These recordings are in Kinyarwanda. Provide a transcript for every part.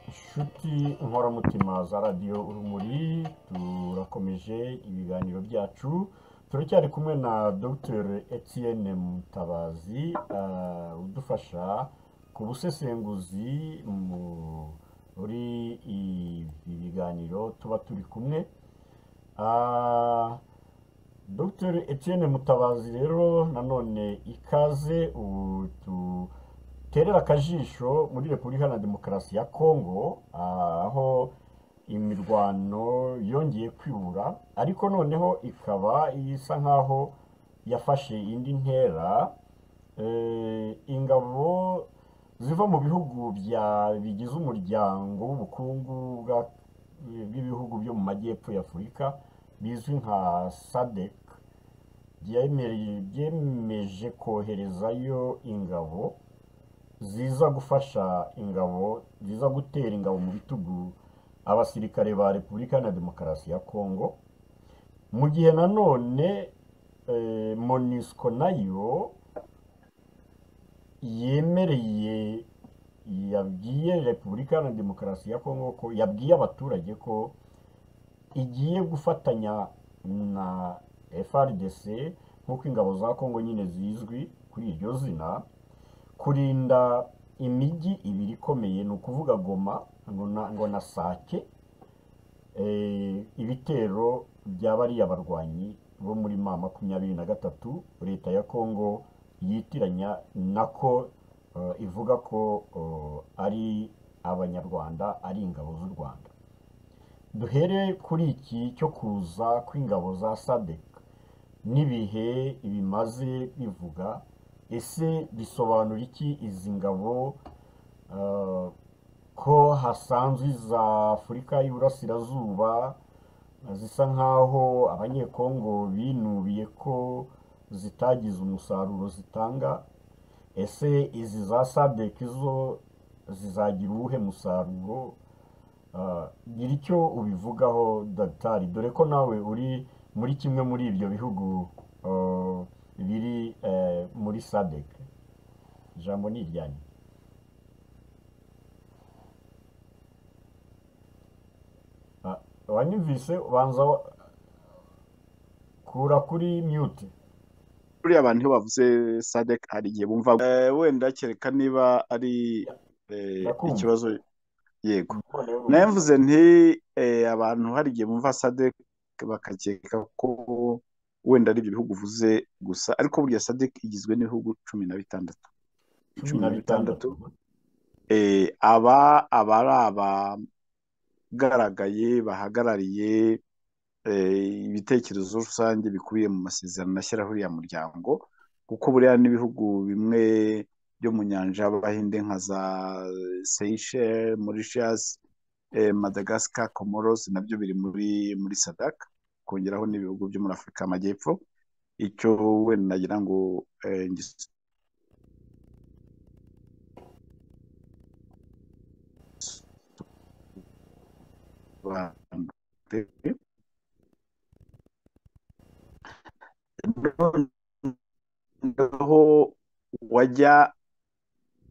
Inshuti inkoramutima za radiyo urumuri, turakomeje ibiganiro byacu. Turacyari kumwe na Dr Etienne Mutabazi, udufasha ku busesenguzi muri ibi biganiro tuba turi kumwe. Dr Etienne Mutabazi rero nanone ikaze terera akajisho muri Repubulika na Demokarasi ya Kongo, aho imirwano yongeye kwibura ariko noneho ikaba isa nkaho yafashe indi ntera. Ingabo ziva mu bihugu bigize umuryango w'ubukungu bw'ibihugu byo mu majyepfo ya Afurika bizwi nka SADC byemeje koherezayo ingabo ziza gutera ingabo mu bitugu abasirikare ba Repubulika na Demokarasi ya Kongo, mu gihe nanone MONUSCO nayo yabwiye Repubulika na Demokarasi ya Kongo ko yabwiye abaturage ko igiye gufatanya na FARDC nk'uko ingabo za Kongo nyine zizwi kuri iryo zina, kurinda imijyi ibiri ikomeye, ni ukuvuga Goma ngo na Sake, ibitero bya bariya barwanyi bo muri M23 leta ya Kongo yitiranya nako, ivuga ko ari abanyarwanda, ari ingabo z'u Rwanda. Duhere kuri iki cyo kuza kw'ingabo za SADC n'ibihe bimaze bivuga. Ese bisobanura iki izi ngabo, ko hasanzwe iza Afurika y'Iburasirazuba zisa nkaho abanyekongo binubiye ko zitagize umusaruro zitanga? Ese izi za SADC zo zizagira uwuhe musaruro? Gira icyo ubivugaho Dr, dore ko nawe uri muri kimwe muri ibyo bihugu biri muri SADC. Ijambo ni iryanyu. Wanyumvise? Ubanza kura kuri mute. Buriya abantu iyo bavuze SADC hari igihe bumva wenda kereka niba ari ikibazo. Yego, nawe mvuze nti abantu hari igihe bumva SADC bakakeka ko wenda ari ibyo bihugu uvuze gusa, ariko burya SADC igizwe n'ibihugu 16. 16 aba ari abagaragaye bahagarariye ibitekerezo rusange bikubiye mu masezerano ashyiraho uriya muryango, kuko buriya n'ibihugu bimwe byo mu nyanja y'Abahinde nka za Seychelles, Mauritius, Madagascar, Comoros nabyo biri muri SADC, kongeraho n'ibihugu byo muri Afurika y'Amajyepfo. Icyo wenda nagira ngo noneho wajya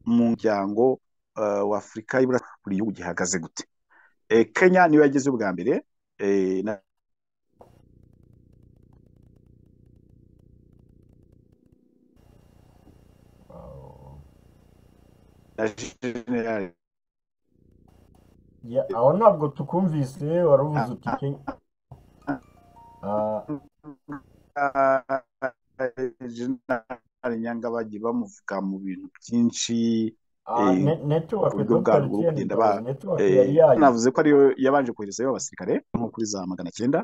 mu muryango wa Afurika y'Iburasirazuba, buri gihugu gihagaze gute? Kenya niyo yageze ubwa mbere, aho ntabwo tukumvise, waravuze uti Kenya. Nyanga bagiye bamuvuga mu bintu byinshi, network Dr kugenda navuze ko ariyo yabanje koherezayo abasirikare nko kuri za 900.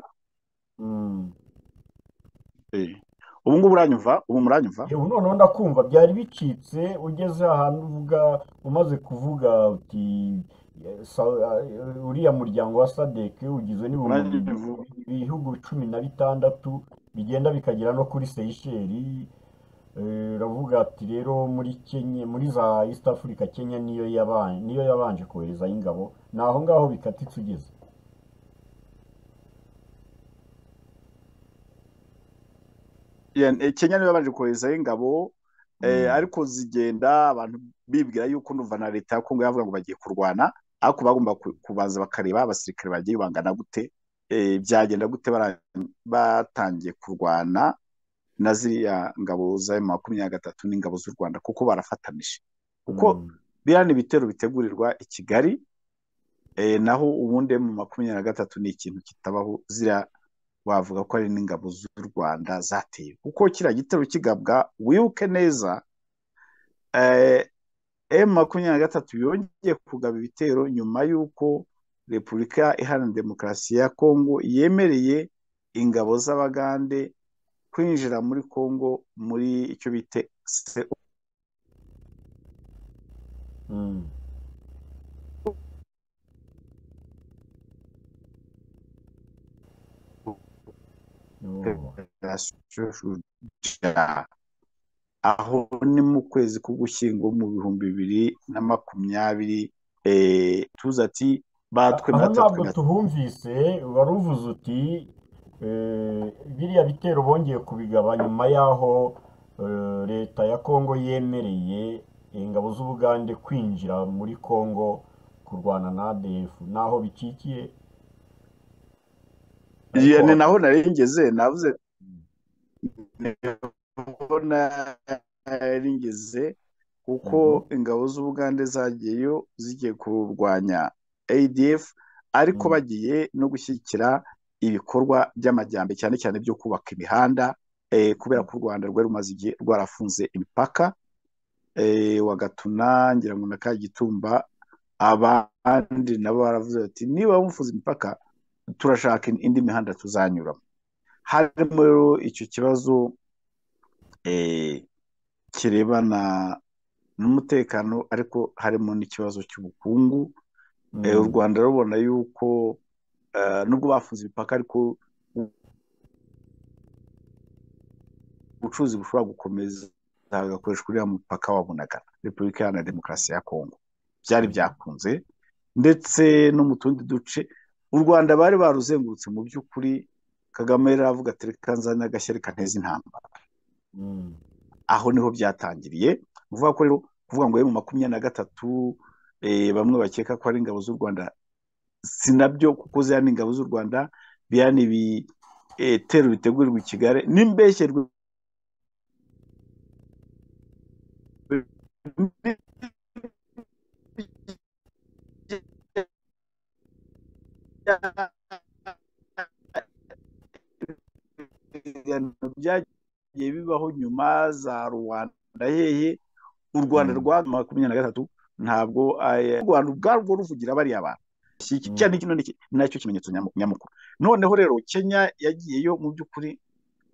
Ubu ngubu uranyumva? Ubu muranyumva? Noneho ndakumva. Byari bicitse ugeze ahantu umaze kuvuga uti uriya muryango wa SADC ugizwe n'ibihugu 16 bigenda bikagera no kuri Seychelles. Uravuga ati rero muri Kenya, muri za East Africa, Kenya niyo yabanje koherezayo ingabo. Ni aho ngaho bikatitse ugeze. Kenya niyo yabanje koherezayo ingabo, ariko zigenda abantu bibwira yuko numva na leta ya Kongo yavuga ngo bagiye kurwana, ariko bagomba kubanza bakareba abasirikare bagiye bangana gute, byagenda gute batangiye kurwana na ziriya ngabo za M23 n'ingabo z'u Rwanda, kuko barafatanije, kuko biriya ni ibitero bitegurirwa i Kigali, naho ubundi M23 ni ikintu kitabaho, ziriya wavuga ko ari n'ingabo z'u Rwanda zateye, kuko kiriya gitero kigabwa, wibuke neza, M23 yongeye kugaba ibitero nyuma y'uko Repubulika Iharanira Demokarasi ya Kongo yemereye ingabo z'Abagande kwinjira muri Kongo muri icyo bite aho ni mu kwezi k'Ugushyingo mu 2020, tuzi ati aho ntabwo tuhumvise, wari uvuze uti biriya bitero bongeye kubigaba nyuma y'aho leta ya Kongo yemereye ingabo z'Ubugande kwinjira muri Kongo kurwana na ADF, naho bikikiye ni naho narengeze, navuze naringeze, kuko ingabo z'Ubugande zagiyeyo zigiye kurwanya ADF, ariko bagiye no gushyigikira ibikorwa by'amajyambere, cyane cyane byo kubaka imihanda, kubera ko u Rwanda rwari rumaze igihe rwarafunze imipaka, wa Gatuna, ngira ngo na Kagitumba, abandi nabo baravuze bati niba mufunze imipaka turashaka indi mihanda tuzanyuramo. Harimo rero icyo kibazo kirebana n'umutekano, ariko harimo n'ikibazo cy'ubukungu. U Rwanda rubona yuko nubwo bafunze imipaka, ariko ubucuruzi bushobora gukomeza hagakoreshwa uriya mupaka wa Bunagana, Repubulika Iharanira Demokarasi ya Kongo, byari byakunze, ndetse no mu tundi duce u Rwanda bari baruzengurutse. Mu by'ukuri Kagame yari avuga ati reka nzane agashyari kanteza intambara, aho niho byatangiriye. Uvuga ko rero kuvuga ngo M23 bamwe bakeka ko ari ingabo z'u Rwanda, si nabyo, kuko ziriya ni ingabo z'u Rwanda, biriya ni ibitero bitegurirwa i Kigali n'imbeshyerwe byagiye bibaho nyuma za Rwanda hehe. U Rwanda rwa 23 ntabwo u Rwanda ubwarwo ruvugira bariya bantu, cyane kino nacyo kimenyetso nyamukuru. Noneho rero Kenya yagiyeyo mu by'ukuri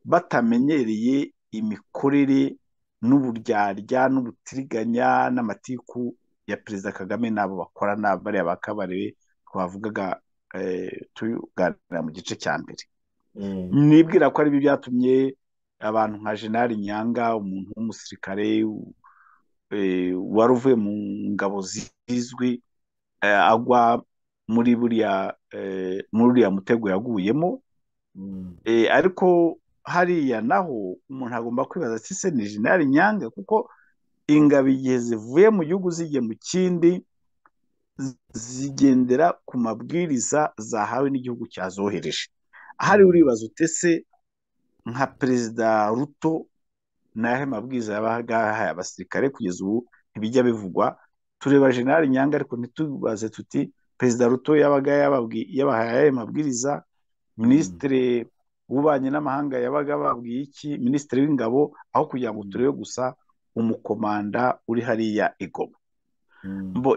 batamenyereye imikorere n'uburyarya n'ubutiriganya n'amatiku ya Perezida Kagame n'abo bakorana, bariya bakabarebe twavugaga tuganira mu gice cya mbere. Nibwira ko ari byo byatumye abantu nka General Nyanga, umuntu w'umusirikare wari uvuye mu ngabo zizwi, agwa muri buriya mutego yaguyemo. Ariko hariya naho umuntu agomba kwibaza ati se ni General Nyanga, kuko ingabo igihe zivuye mu gihugu zigiye mu kindi zigendera ku mabwiriza zahawe n'igihugu cyazohereje. Hari uribaza utese nka Perezida Ruto nahe mabwiriza yabahaye abasirikare, kugeza ubu ntibijya bivugwa. Tureba General Nyanga, ariko ntitubaze tuti Perezida Ruto yabaga yabahaye mabwiriza, Minisitiri w'Ububanyi n'Amahanga yabaga babwiye iki, Minisitiri w'Ingabo, aho kugira ngo turebe gusa umukomanda uri hariya i Goma.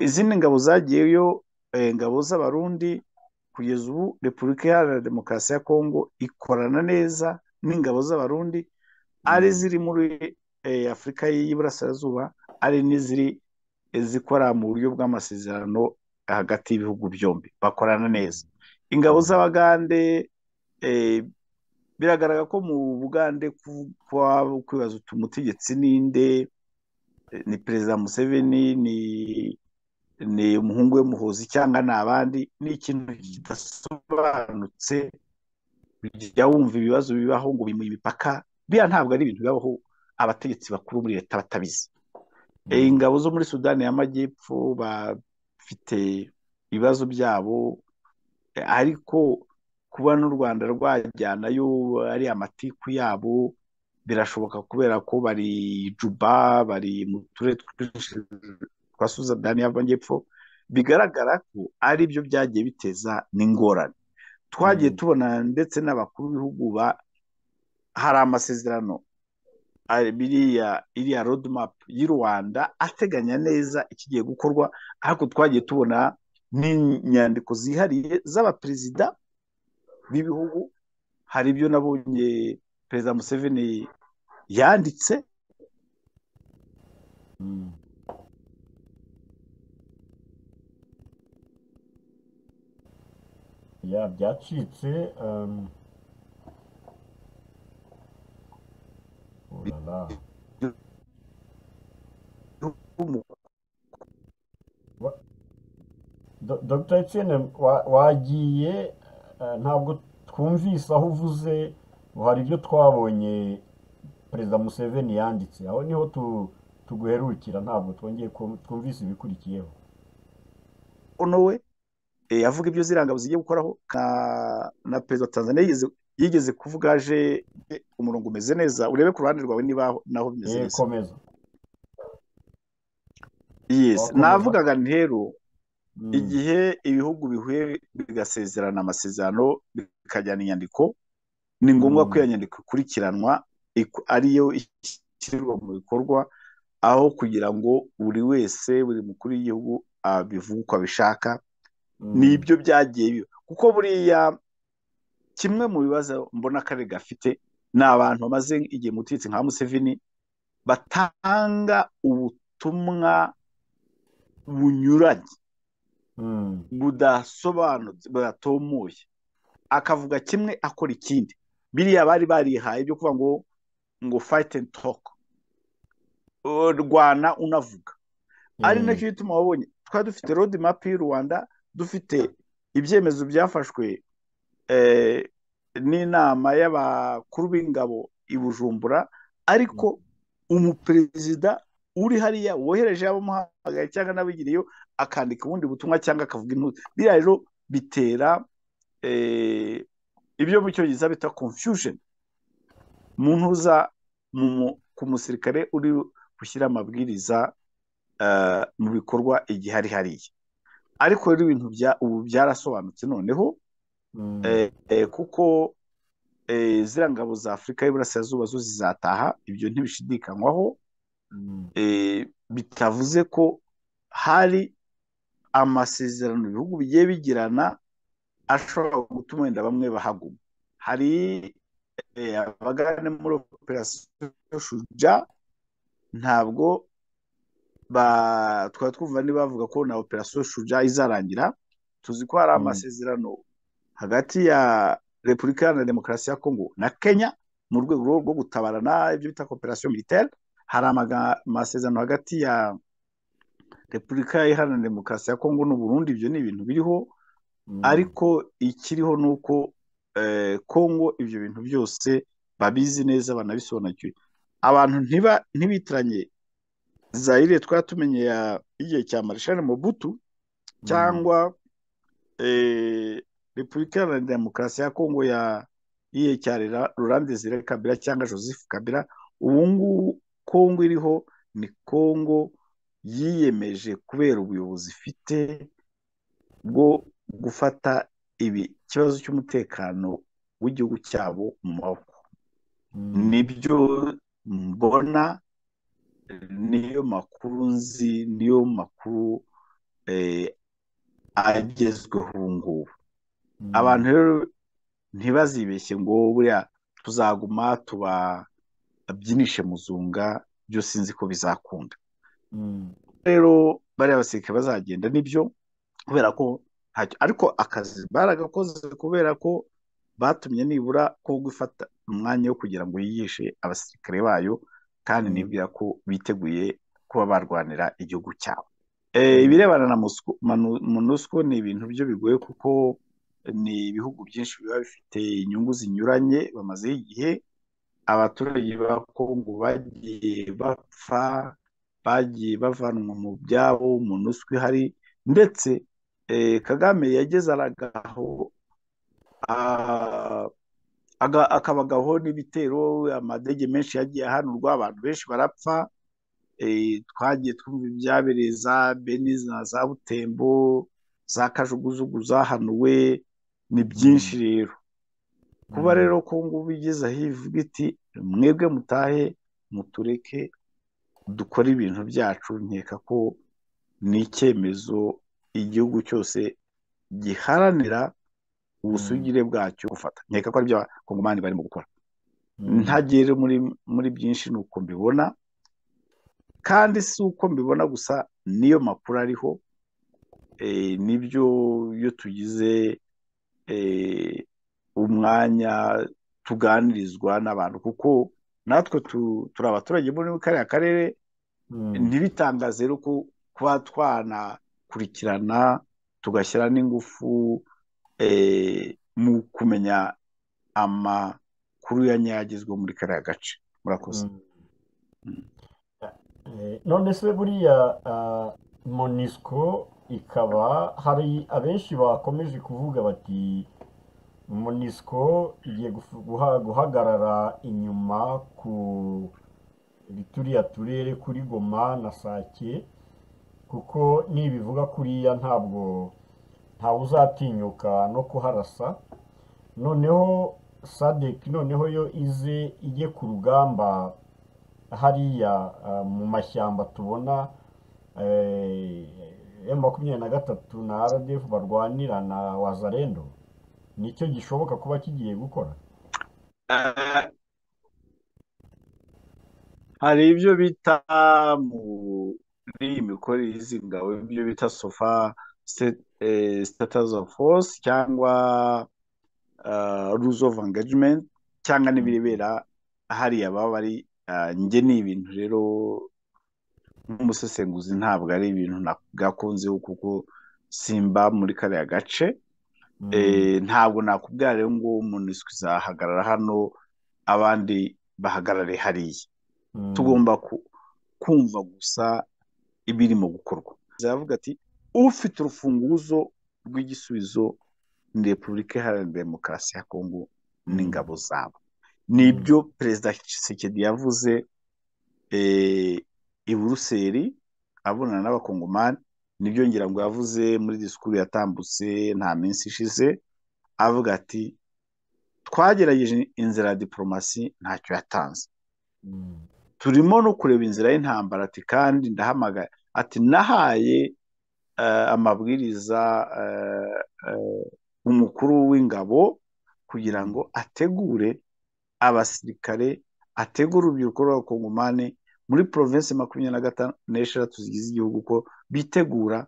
Izindi ngabo zagiyeyo, ingabo z'Abarundi, kugeza ubu Repubulika Iharanira Demokarasi ya Kongo ikorana neza n'ingabo z'Abarundi, ari ziri muri Afurika y'Iburasirazuba, ari n'iziri zikora mu buryo bw'amasezerano hagati y'ibihugu byombi, bakorana neza. Ingabo z'Abagande, biragaragara ko mu Bugande kwibaza uti umutegetsi ninde, ni Perezida Museveni, ni umuhungu we Muhozi, cyangwa ni abandi, ni ikintu kidasobanutse. Ujya wumva ibibazo bibaho ngo bimuye imipaka, biriya ntabwo ari ibintu bibaho abategetsi bakuru muri leta batabizi. mm, Ingabo zo muri Sudani y'Amajyepfo bafite ibibazo byabo, ariko kuba n'u Rwanda rwajyanayo ari amatiku yabo birashoboka kubera ko bari Juba, bari mu turere twinshi twa Sudani y'Amajyepfo, bigaragara ko ari byo byagiye biteza n'ingorane. Twagiye mm, tubona ndetse n'abakuru b'ibihugu hari amasezerano iriya road map y'u Rwanda ateganya neza ikigiye gukorwa, ariko twagiye tubona n'inyandiko zihariye z'abaperezida b'ibihugu. Hari ibyo nabonye perezida Museveni yanditse. mm. Ya byacitse. Oh là là. Wa- Dr Etienne wagiye, ntabwo twumvise aho uvuze ngo hari ibyo twabonye perezida Museveni yanditse, aho niho tuguherukira, ntabwo twongeye twumvise ibikurikiyeho. Ono we avuga ibyo ziriya ngabo zigiye gukoraho, na perezida wa Tanzania yigeze kuvuga, aje umurongo umeze neza, urebe ku ruhande rwawe niba naho bimeze neza. Komeza. Yes, Wakomeza. navugaga nti rero igihe ibihugu bihuye bigasezerana amasezerano bikajyana inyandiko, ni ngombwa ko iyo nyandiko ikurikiranwa ariyo ishyirwa mu bikorwa, aho kugira ngo buri wese, buri mukuru w'igihugu abivuge uko abishaka. Nibyo byagiye biba, kuko buriya kimwe mu bibazo mbona akarere gafite ni abantu bamaze igihe mu butegetsi nka Museveni batanga ubutumwa bunyuranye, budasobanutse, budatomoye, akavuga kimwe akora ikindi. Biriya bari barihaye byo kuvuga ngo fight and talk, rwana unavuga. Ari nacyo gituma wabonye twari dufite road map y'u Rwanda, dufite ibyemezo byafashwe n'inama y'abakuru b'ingabo i Bujumbura, ariko umuperezida uri hariya wohereje abamuhamagaye cyangwa n'abigiriyeyo akandika ubundi butumwa cyangwa akavuga intuzi. Biriya rero bitera ibyo mu cyongereza bita confusion, umuntu uza ku musirikare uri gushyira amabwiriza mu bikorwa igihe ari hariya. Ariko rero ibintu ubu byarasobanutse noneho, kuko ziriya ngabo za Afurika y'Iburasirazuba zo zizataha, ibyo ntibishidikanywaho. Bitavuze ko hari amasezerano ibihugu bigiye bigirana ashobora gutuma wenda bamwe bahaguma. Hari abagana muri operasiyo Shuja, ntabwo twari twumva niba bavuga ko na operasiyo Shuja izarangira. Tuzi ko hari amasezerano hagati ya Repubulika Iharanira Demokarasi ya Kongo na Kenya mu rwego rwo gutabarana, ibyo bita operasiyo militaire. Hari amasezerano hagati ya Repubulika Iharanira Demokarasi ya Kongo n'u Burundi. Ibyo ni ibintu biriho, ariko ikiriho ni uko Kongo ibyo bintu byose babizi neza, banabisobanukiwe. Abantu ntibitiranye Zaire twatumenye igihe cya Marshal Mobutu cyangwa Repubulika Iharanira Demokarasi ya Kongo igihe cya Laurent Desire Kabila cyangwa Joseph Kabila. Ubu ngubu Kongo iriho ni Kongo yiyemeje kubera ubuyobozi ifite bwo gufata ikibazo cy'umutekano w'igihugu cyabo mu maboko. Nibyo mbona, niyo makuru nzi, niyo makuru agezweho ubu ngubu. Abantu rero ntibazibeshye ngo buriya tuzaguma tubabyinishe muzunga, byo sinzi ko bizakunda. Rero bariya basirikare bazagenda nibyo, kubera ko ariko akazi baragakoze, kubera ko batumye nibura ko gufata umwanya wo kugira ngo yigishe abasirikare bayo, kandi nibwira ko biteguye kuba barwanira igihugu cyabo. Ibirebana na MONUSCO ni ibintu byo bigoye, kuko ni ibihugu byinshi biba bifite inyungu zinyuranye bamazeho igihe. abaturage ba Kongo bagiye bapfa, bagiye bavanwa mu byabo, MONUSCO ihari, ndetse Kagame yageze aragaho, akabagaho n'ibitero, amadege menshi yagiye ahanurwa, abantu benshi barapfa. Twagiye twumva ibyabereye za Beni na za Butembo, za Kajugujugu zahanuwe, ni byinshi rero. Kuba rero Kongo bigeze aho ivuga iti mwebwe mutahe mutureke dukore ibintu byacu, nkeka ko ni icyemezo igihugu cyose giharanira ubusugire bwacyo gufata. Nkeka ko aribyo abakongomani barimo gukora. Ntagere muri byinshi ni uko mbibona, kandi si uko mbibona gusa, niyo makuru ariho. Nibyo iyo tugize umwanya tuganirizwa n'abantu, kuko natwe turi abaturage muri kariya karere, ntibitangaze rero kuba twanakurikirana tugashyira n'ingufu mu kumenya amakuru yanyagizwe muri kariya gace. Murakoze. none se buriya MONUSCO ikaba hari abenshi bakomeje kuvuga bati MONUSCO igiye guhagarara inyuma ku turiya turere kuri Goma na Sake, kuko nibivuga kuriya ntabwo ntawe uzatinyuka no kuharasa. Noneho SADC noneho yo ize ijye ku rugamba hariya mu mashyamba tubona M23 na RDF barwanira na Wazalendo, nicyo gishoboka kuba kigiye gukora. Hari ibyo bita muri iyi mikorere y'izi ngabo, ibyo bita SOFA, status of force, cyangwa rules of engagement, cyangwa n'ibirebera hariya baba bari. Njye ni ibintu rero nk'umusesenguzi ntabwo ari ibintu gakunzeho, kuko simba muri kariya gace. Ntabwo nakubwira rero ngo MONUSCO izahagarara hano abandi bahagarare hariya. Tugomba kumva gusa ibirimo gukorwa. Zavuga ati ufite urufunguzo rw'igisubizo ni Repubulika Iharanira Demokarasi ya Kongo n'ingabo zabo. Nibyo Perezida Tshisekedi yavuze i Buruseli abonana n'abakongomani, nibyo ngira ngo yavuze muri disikuru yatambutse nta minsi ishize, avuga ati twagerageje inzira ya diplomasi ntacyo yatanze, turimo no kureba inzira y'intambara. Ati kandi ndahamagaye, ati nahaye amabwiriza umukuru w'ingabo kugira ngo ategure abasirikare, ategura urubyiruko rw'abakongomani muri provinsi 26 zigize igihugu, ko bitegura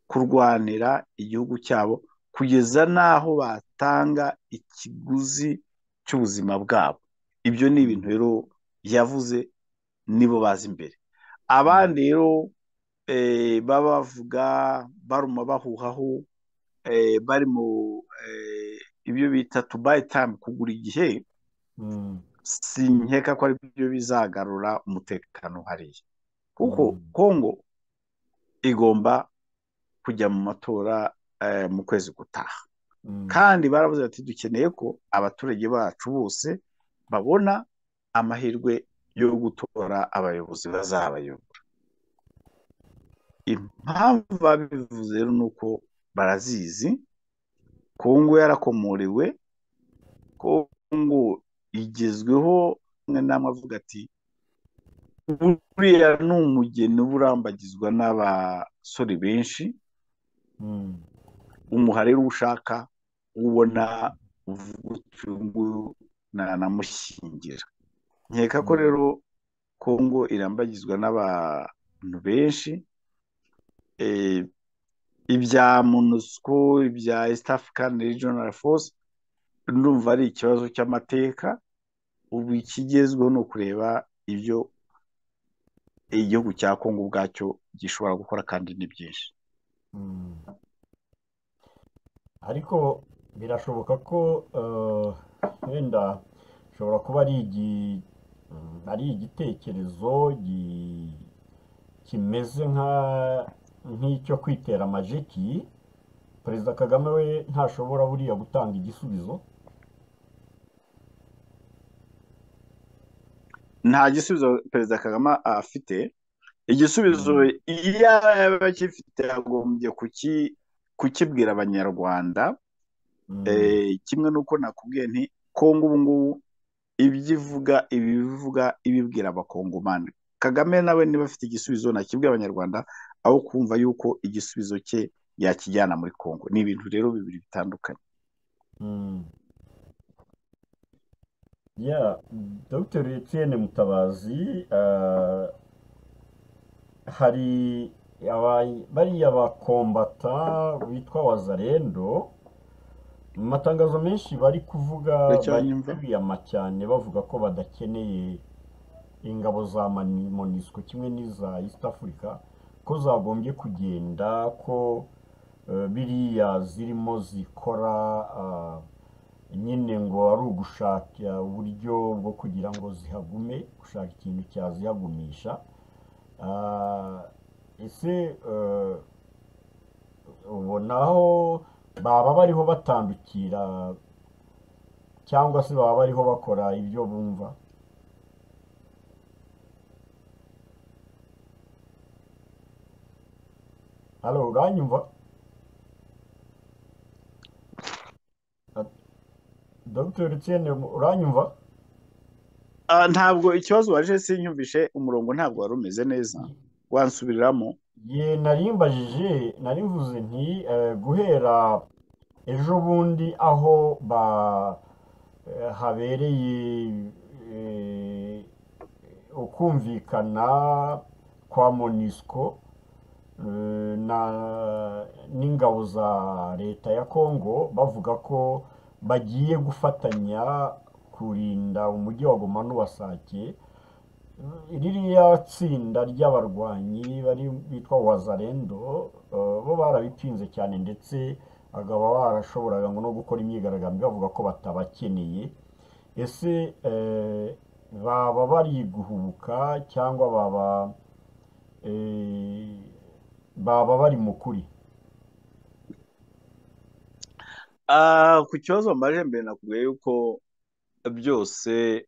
kurwanira igihugu cyabo kugeza n'aho batanga ikiguzi cy'ubuzima bwabo. Ibyo ni ibintu rero yavuze, nibo bazi imbere. Abandi rero baba bavuga baruma bahuhaho, bari mu ibyo bita to buy time, kugura igihe. Sinkeka ko ari byo bizagarura umutekano hariya, kuko Kongo igomba kujya mu matora mu kwezi gutaha, kandi baravuze ati dukeneye ko abaturage bacu bose babona amahirwe yo gutora abayobozi bazabayobora. Impamvu babivuze rero ni uko barazizi. Kongo yarakomorewe, Kongo igezweho. Namwe avuga ati buriya ni umugeni burambagizwa n'abasore benshi, umuha rero ushaka ubona uvuga namushyingira. Nkeka ko rero Kongo irambagizwa n'abantu benshi. Ibya MONUSCO, ibya East African Regional Force, ndumva ari ikibazo cy'amateka. Ubu ikigezweho ni ukureba ibyo igihugu cya Kongo ubwacyo gishobora gukora, kandi ni byinshi. Ariko birashoboka ko wenda gishobora kuba ari igitekerezo kimeze nk'icyo kwitera amajeki. Perezida Kagame we ntashobora buriya gutanga igisubizo. nta gisubizo perezida Kagame afite. Igisubizo Mm, iyo yaba akifite yagombye kukibwira abanyarwanda. mm, Kimwe n'uko nakubwiye nti Kongo ubu ngubu ibyo ivuga ibivuga ibibwira abakongomani. Kagame nawe niba afite igisubizo nakibwira abanyarwanda, aho kumva yuko igisubizo cye yakijyana muri Kongo. Ni ibintu rero bibiri bitandukanye. mm. Ya Dr Etienne Mutabazi, hari bariya bakombata bitwa wazarendo, mu matangazo menshi bari kuvuga, bari Uracyanyumva? kwiyama cyane bavuga ko badakeneye ingabo za MONUSCO kimwe n'iza East Africa, ko zagombye kugenda, ko biriya zirimo zikora nyine ngo ari ugushaka uburyo bwo kugira ngo zihagume, gushaka ikintu cyazihagumisha. Ese ubona aho baba bariho batandukira cyangwa se baba bariho bakora ibyo bumva? Halo, uranyumva? Dr Etienne, uranyumva? Ntabwo ikibazo waje sinyumvishe, umurongo ntabwo wari umeze neza, wansubiriramo. Ye nari mvuze nti guhera ejo bundi aho habereye ukumvikana kwa MONUSCO n'ingabo za leta ya Congo, bavuga ko bagiye gufatanya kurinda umujyi wa Goma n'uwa Sake. Ririya tsinda ry'abarwanyi bitwa wazarendo, bo barabipinze cyane, ndetse bakaba barashoboraga ngo no gukora imyigaragambyo bavuga ko batabakeneye. Ese baba bari guhubuka cyangwa eh, baba bari mu kuri? Ku kibazo mbaje mbere nakubwiye yuko byose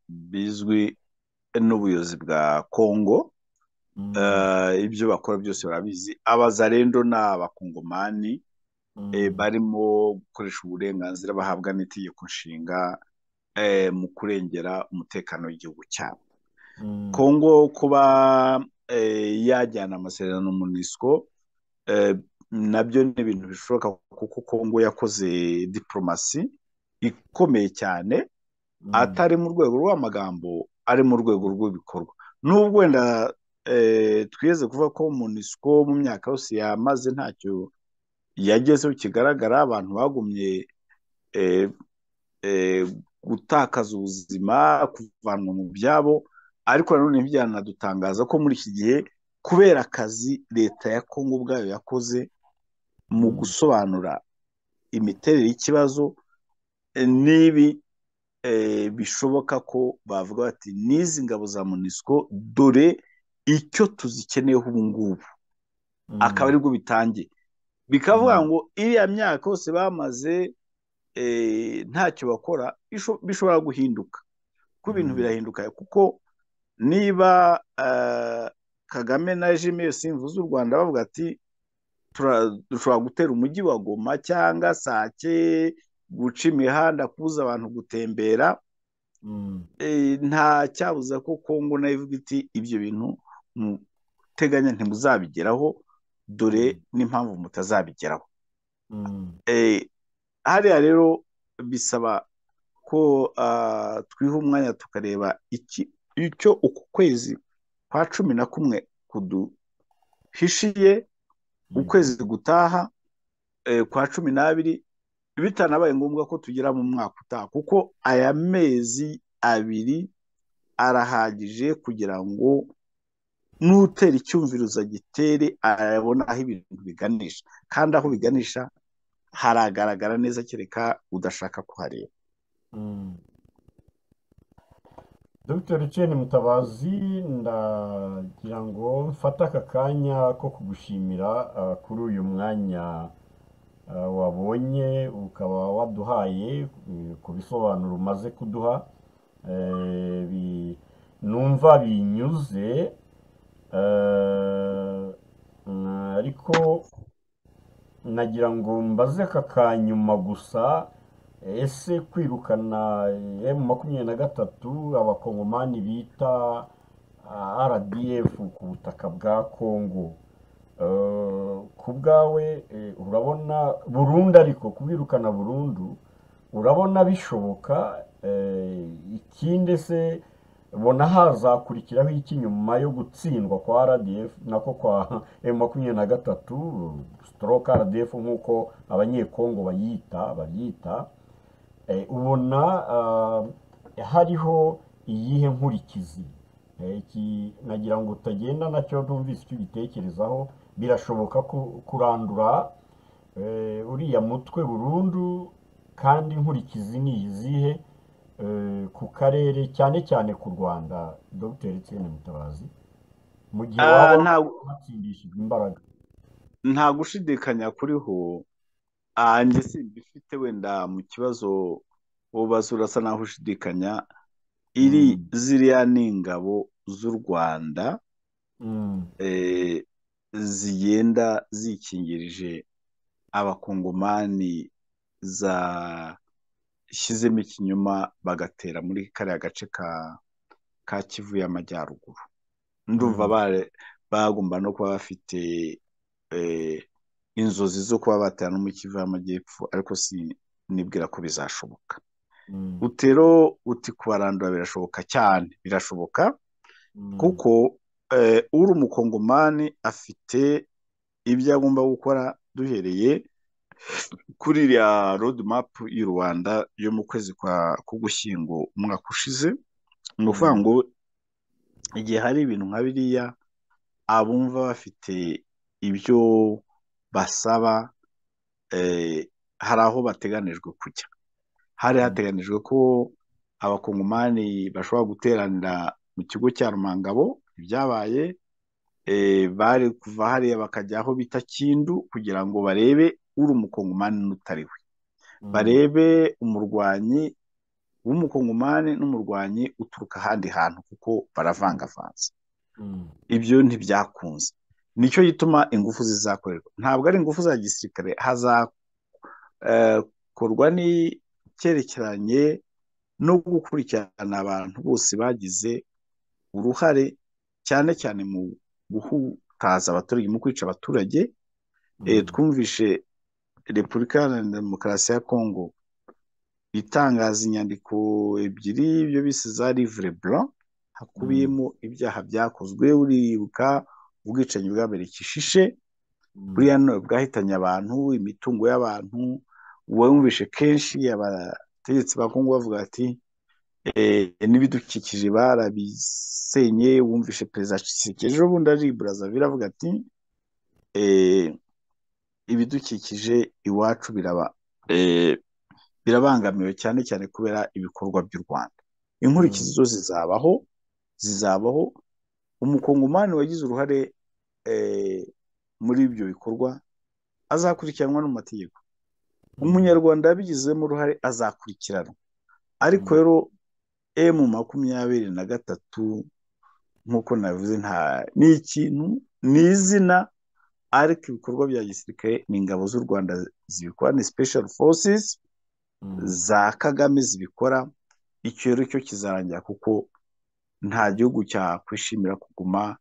bizwi n'ubuyobozi bwa Kongo. Mm, Ibyo bakora byose barabizi. Abazarendo ni abakongomani mm, barimo gukoresha uburenganzira bahabwa n'itegeko nshinga mu kurengera umutekano w'igihugu cyabo. mm, Kongo kuba yajyana amasezerano MONUSCO, nabyo ni ibintu bishoboka kuko Kongo yakoze diplomasi ikomeye cyane, mm, atari mu rwego rw'amagambo, ari mu rwego rw'ibikorwa. Nubwo wenda twigeze kuvuga ko MONUSCO mu myaka yose yamaze ntacyo yagezeho kigaragara, abantu bagumye eh, eh, gutakaza ubuzima, kuvanwa mu byabo, ariko nanone ntibyanadutangaza ko muri iki gihe, kubera akazi leta ya Kongo ubwayo yakoze mu mm, gusobanura imiterere y'ikibazo, n'ibi bishoboka ko bavuga bati n'izi ngabo za MONUSCO dore icyo tuzikeneyeho ubu ngubu, akaba mm, aribwo bitangiye. Bikavuga mm, ngo iriya myaka yose bamaze ntacyo bakora, bishobora guhinduka, kuko ibintu mm, birahinduka. Kuko niba Kagame na regime yose imvuze u Rwanda bavuga ati dushobora gutera umujyi wa Goma cyangwa Sake, guca imihanda, kubuza abantu gutembera, mm, nta cyabuza ko Kongo nayo ivuga iti ibyo bintu muteganya ntimuzabigeraho, dore mm, n'impamvu mutazabigeraho. mm, Hariya rero bisaba ko twiha umwanya tukareba icyo uku kwezi kwa 11 kuduhishiye, yego. ukwezi gutaha kwa 12, bitanabaye ngombwa ko tugera mu mwaka utaha, kuko aya mezi abiri arahagije kugira ngo n'utera icyumvirizo gitere arabona aho ibintu biganisha, kandi aho biganisha haragaragara neza, kereka udashaka kuhareba. Mm. Dr. Etienne Mutabazi, ndagira ngo mfate aka kanya ko kugushimira kuri uyu mwanya wabonye ukaba waduhaye ku bisobanuro umaze kuduha. Numva binyuze, ariko nagira ngo mbaze aka kanyuma gusa. Ese kwirukana M23 abakongomani bita RDF ku butaka bwa Kongo, ku bwawe urabona burundu, ariko kubirukana burundu urabona bishoboka? Ikindi se ubona hazakurikiraho iki nyuma yo gutsindwa kwa RDF nako kwa M23 stroke RDF nk'uko abanyekongo babyita? Ubona hariho iyihe nkurikizi? Nagira ngo utagenda nacyo ntumvise icyo ubitekerezaho. Birashoboka kurandura uriya mutwe burundu, kandi inkurikizi ni izihe ku karere, cyane cyane ku Rwanda, Dr. Etienne Mutabazi, mu gihe waba watsindishijwe imbaraga? nta gushidikanya kuriho. Njye simbifite, wenda mu kibazo ubaza urasa naho ushidikanya. Ziriya ni ingabo z'u Rwanda zigenda zikingirije abakongomani zashyizemo ikinyoma bagatera muri kariya gace ka Kivu y'Amajyaruguru. Ndumva bagomba no kuba bafite inzozi zo kuba batera no mu Kivu y'Amajyepfo, ariko nibwira ko bizashoboka. Utero uti kubarandura birashoboka cyane, birashoboka, kuko uri umukongomani afite ibyo agomba gukora. Duhereye kuri iriya road map y'u Rwanda yo mu kwezi k'Ugushyingo umwaka ushize, ni ukuvuga ngo igihe hari ibintu nka biriya, abumva bafite ibyo basaba, hari aho bateganijwe kujya. Hari hateganijwe ko abakongomani bashobora guteranira mu kigo cya Rumangabo. Ibyabaye, bari kuva hariya bakajya aho bita Kindu kugira ngo barebe uri umukongomani n'utari we, barebe umurwanyi w'umukongomani n'umurwanyi uturuka ahandi hantu, kuko baravangavanze. Ibyo ntibyakunze, nicyo gituma ingufu zizakorerwa ntabwo ari ingufu za gisirikare. Hazakorwa n'icyerekeranye no gukurikirana abantu bose bagize uruhare, cyane cyane mu guhutaza abaturage, mu kwica abaturage. Twumvishe Repubulika Iharanira Demokarasi ya Kongo itangaza inyandiko ebyiri, ibyo bise za livre blanc, hakubiyemo ibyaha byakozwe. Uribuka ubwicanyi bwabereye Kishishe, buriya bwahitanye abantu, imitungo y'abantu. Wumvishe kenshi abategetsi ba Kongo bavuga ati n'ibidukikije barabisenye. Wumvishe Perezida Tshisekedi ejo bundi ari i Brazzaville avuga ati ibidukikije iwacu birabangamiwe, cyane cyane kubera ibikorwa by'u Rwanda. Inkurikizi zo zizabaho. Umukongomani wagize uruhare muri ibyo bikorwa azakurikiranwa n'amategeko. Umunyarwanda yabigizemo uruhare azakurikiranwa. Ariko rero M23 nk'uko navuze, ni ikintu, ni izina, ariko ibikorwa bya gisirikare ni ingabo z'u Rwanda zibikora, ni special forces za Kagame zibikora. Icyo rero cyo kizarangira, kuko nta gihugu cyakwishimira kuguma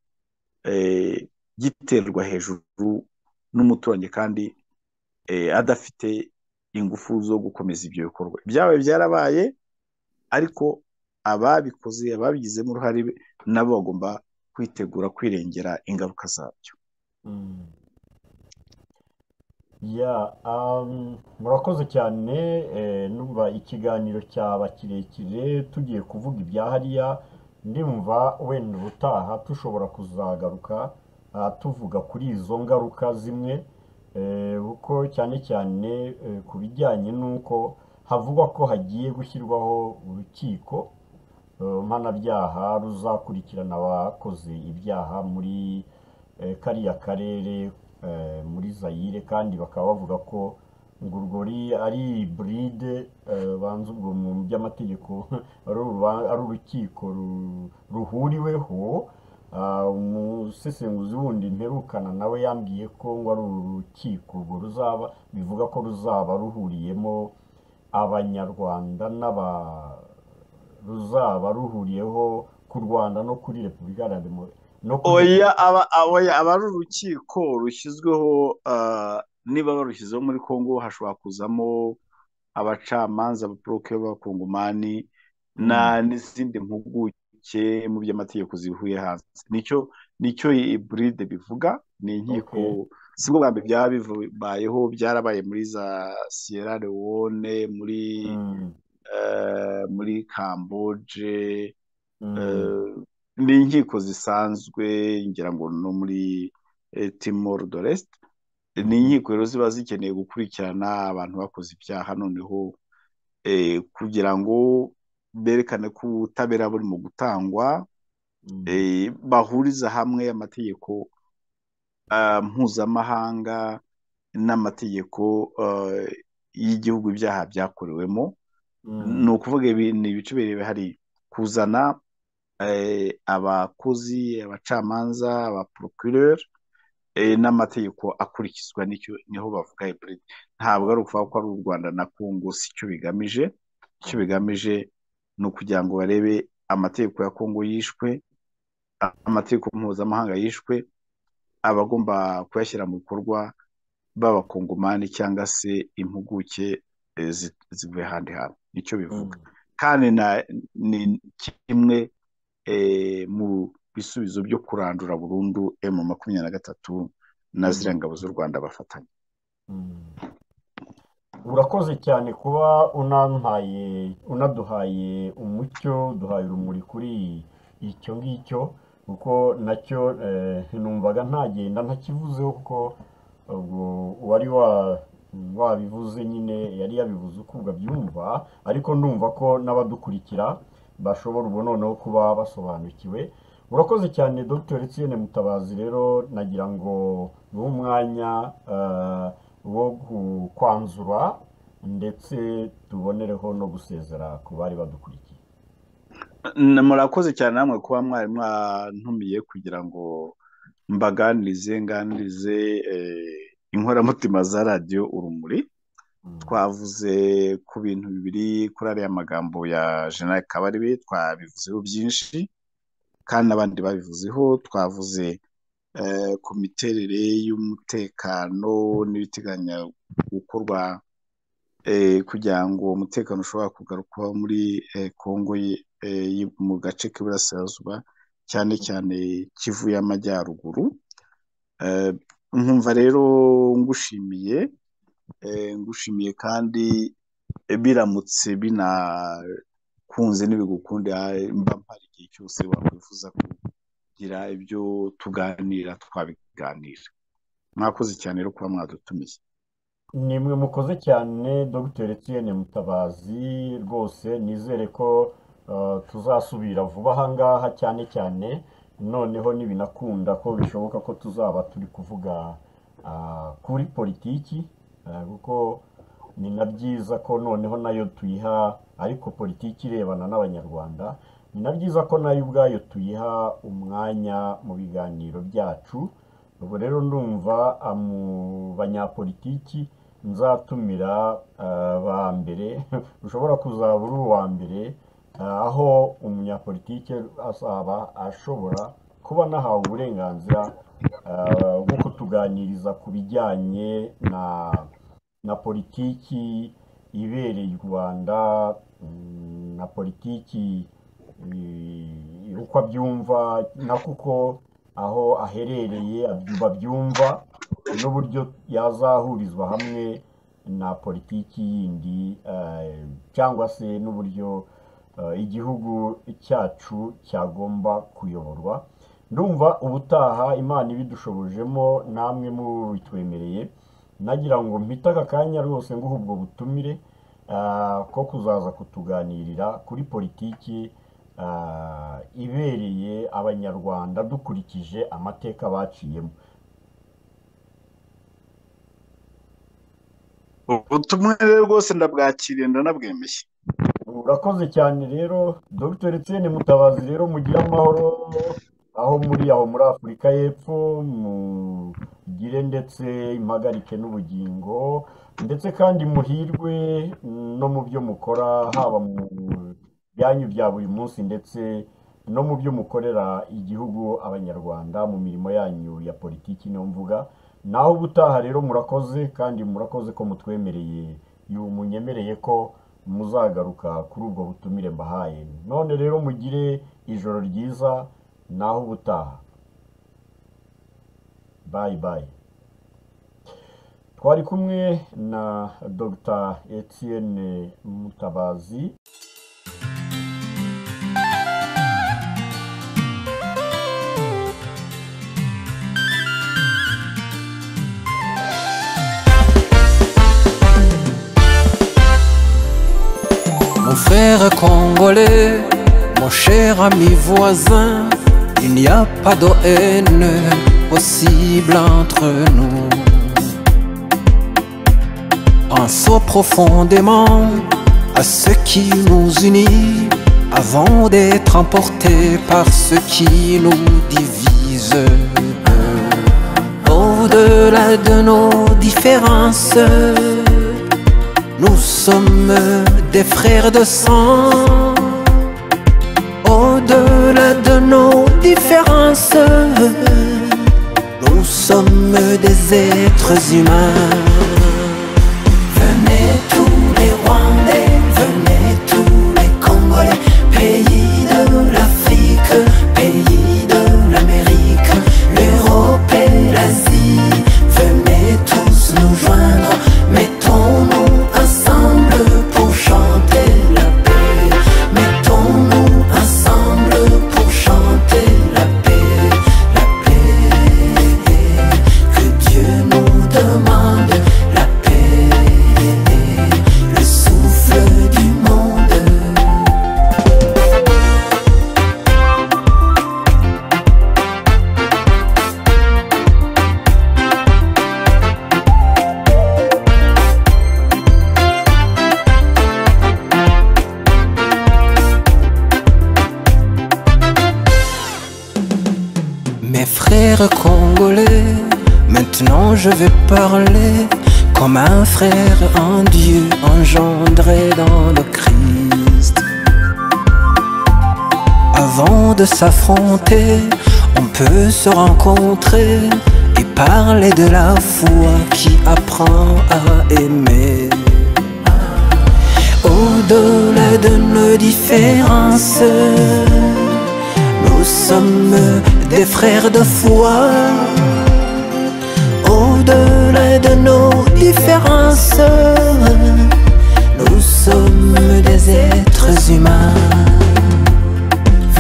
giterwa hejuru n'umuturanyi kandi adafite ingufu zo gukomeza ibyo bikorwa. Ibyabaye byarabaye, ariko ababikoze, ababigizemo uruhare nabo bagomba kwitegura kwirengera ingaruka zabyo. murakoze cyane. Numva ikiganiro cyaba kirekire tugiye kuvuga ibya hariya. Ndumva wenda ubutaha tushobora kuzagaruka tuvuga kuri izo ngaruka zimwe, kuko cyane cyane ku bijyanye n'uko havugwa ko hagiye gushyirwaho urukiko mpanabyaha ruzakurikirana abakoze ibyaha muri kariya karere muri Zaire, kandi bakaba bavuga ko ngo urwo ari buride banza ubwo mu by'amategeko ari urukiko ruhuriweho. Umusesenguzi wundi mperukana nawe yambwiye ko ngo ari urukiko urwo bivuga ko ruzaba ruhuriyemo abanyarwanda ruzaba ruhuriyeho ku Rwanda no kuri Repubulika no aba ari urukiko rushyizweho, niba barushyizeho muri Congo hashobora kuzamo abacamanza abaporokiro b'abakongomani n'izindi mpuguke mu by'amategeko zivuye hanze. Nicyo buride bivuga. Ni inkiko sibwo bwa mbere byaba bibayeho, byarabaye muri za Sierra Leone, muri Camboge, ni inkiko zisanzwe ngira ngo no muri Timor de l'Est. Ni inkiko rero ziba zikeneye gukurikirana abantu bakoze ibyaha, noneho kugira ngo berekane ko ubutabera buri mu gutangwa, bahuriza hamwe amategeko mpuzamahanga n'amategeko y'igihugu ibyaha byakorewemo. Ni ukuvuga ni ibice bibiri, hari kuzana abakozi, abacamanza, abaprocureur n'amategeko akurikizwa. Niho bavuga hybrid. Ntabwo ari ukuvuga ko ari u Rwanda na Congo, si cyo bigamije. Icyo bigamije ni ukugira ngo barebe amategeko ya Congo yishwe, amategeko mpuzamahanga yishwe, abagomba kuyashyira mu bikorwa b'abakongomani cyangwa se impuguke zivuye ahandi hantu. Nicyo bivuga, kandi ni kimwe mu bisubizo byo kurandura burundu M23 na ziriya ngabo z'u Rwanda bafatanya. Urakoze cyane kuba unaduhaye umucyo, duhaye urumuri kuri icyo ngicyo, kuko nacyo numvaga ntagenda ntakivuzeho, kuko wari wabivuze nyine, yari yabivuze uko ubyumva, ariko ndumva ko n'abadukurikira bashobora ubu noneho kuba basobanukiwe. Urakoze cyane Dr. Etienne Mutabazi. Rero nagira ngo uwo mwanya wo kwanzura ndetse tubonereho no gusezera ku bari badukurikiye. Murakoze cyane namwe kuba mwari mwantumiye kugira ngo nganirize inkoramutima za radiyo Urumuri. Twavuze ku bintu bibiri kuri ariya magambo ya General Kabarebe, twabivuzeho byinshi kandi n'abandi babivuzeho. Twavuze ku miterere y'umutekano n'ibiteganya gukorwa kugira ngo umutekano ushobora kugaruka muri Congo mu gace k'iburasirazuba, cyane cyane Kivu y'Amajyaruguru. Nkumva rero ngushimiye kandi biramutse binakunze n'ibigukunde mba mpari igihe cyose wakwifuza kugira ibyo tuganira twabiganira. Mwakoze cyane rero kuba mwadutumiye. Nimwe mukoze cyane Dr. Etienne Mutabazi. Rwose nizere ko tuzasubira vuba ahangaha, cyane cyane noneho nibinakunda ko bishoboka ko tuzaba turi kuvuga kuri politiki, kuko ni na byiza ko noneho nayo tuyiha, ariko politiki irebana n'abanyarwanda, ni na byiza ko nayo ubwayo tuyiha umwanya mu biganiro byacu. Ubwo rero ndumva mu banyapolitiki nzatumira ba mbere ushobora kuzaba uri uwa mbere, aho umunyapolitiki azaba ashobora kuba nahawe uburenganzira bwo kutuganiriza ku bijyanye na politiki ibereye u Rwanda, na politiki uko abyumva na kuko aho aherereye babyumva, n'uburyo yazahurizwa hamwe na politiki yindi, cyangwa se n'uburyo igihugu cyacu cyagomba kuyoborwa. Ndumva ubutaha Imana ibidushobojemo namwe mubitwemereye, nagira ngo mpite aka kanya rwose nguhe ubwo butumire ko kuzaza kutuganirira kuri politiki ibereye abanyarwanda dukurikije amateka baciyemo. ubutumwa rero rwose ndabwakiriye ndanabwemeye. Urakoze cyane rero Dr Etienne Mutabazi, rero mugire amahoro aho muri Afurika y'Epfo, mugire ndetse impagarike n'ubugingo, ndetse kandi muhirwe no mu byo mukora, haba mu byanyu bya buri munsi ndetse no mu byo mukorera igihugu, abanyarwanda, mu mirimo yanyu ya politiki niyo mvuga. Naho ubutaha rero murakoze, kandi murakoze ko mutwemereye, munyemereye ko muzagaruka kuri ubwo butumire mbahaye. None rero mugire ijoro ryiza, naho ubutaha. Bye bye. Twari kumwe na Dr Etienne Mutabazi. Mon frère congolais, mon cher ami voisin, il n'y a pas de haine possible entre nous. Pensons profondément à ce qui nous unit avant d'être emportés par ce qui nous divise. Au-delà de nos différences, nous sommes des frères de sang. Au-delà de nos différences, nous sommes des êtres humains. Venez tous les Rwandais, venez tous les Congolais, pays de l'Afrique, pays de l'Amérique, l'Europe et l'Asie. Venez tous nous joindre, mettons-nous ensemble pour chanter la paix. Mettons-nous ensemble pour chanter la paix, la paix. Que Dieu nous demande la paix, le souffle du monde. Mes frères congolais, maintenant je vais parler comme un frère en Dieu engendré dans le Christ. Avant de s'affronter, on peut se rencontrer et parler de la foi qui apprend à aimer. Au-delà de nos différences, nous sommes des frères de foi. Au-delà de nos différences, nous sommes des êtres humains.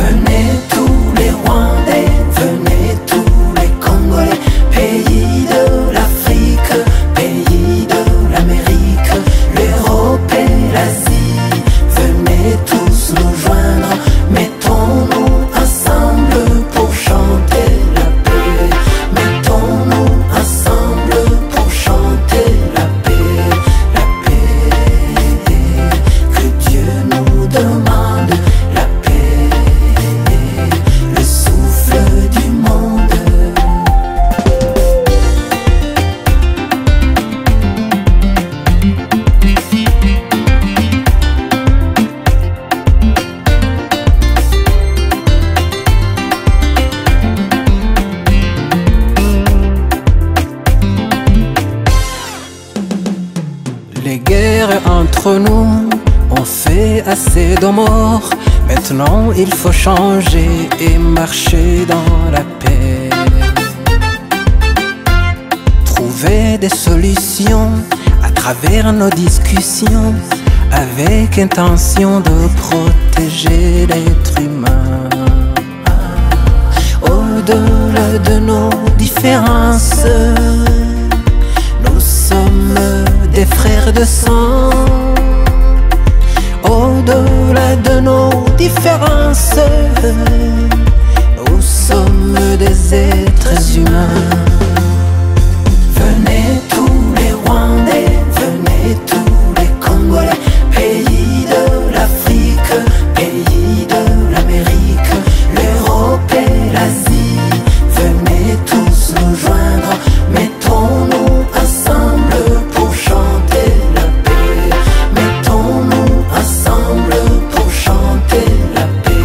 Venez tous les Rwandais, venez tous les Congolais, pays de l'Afrique, pays de l'Amérique, l'Europe et l'Asie. Venez tous nous joindre, mettons-nous ensemble pour chanter la paix. Mettons-nous ensemble pour chanter la paix, la paix. Que Dieu nous demande la paix, le souffle du monde. Les guerres entre nous ont fait assez de morts. Maintenant il faut changer et marcher dans la paix. Trouver des solutions à travers nos discussions, avec intention de protéger l'être humain. Au-delà de nos différences, nous sommes des frères de sang. Au-delà de nos différences, nous sommes des êtres humains. Venez tous les Rwandais, venez tous les Congolais, pays de l'Afrique, pays de l'Amérique, l'Europe et l'Asie, venez tous nous joindre, mettons-nous ensemble pour chanter la paix, mettons-nous ensemble pour chanter la paix,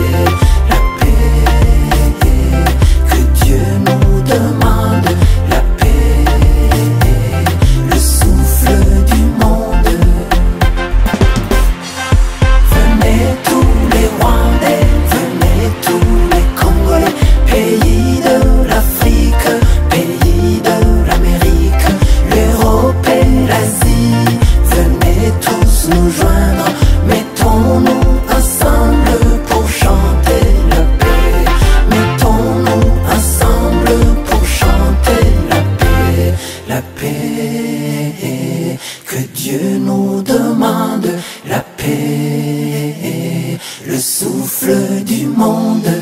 que Dieu nous demande la paix, le souffle du monde. Venez tous les Rwandais, venez tous les Congolais, pays de l'Afrique, pays de l'Amérique, l'Europe et l'Asie, venez tous nous joindre, mettons-nous ensemble pour chanter la paix, mettons-nous ensemble pour chanter la paix, que Dieu nous demande la paix, le souffle du monde.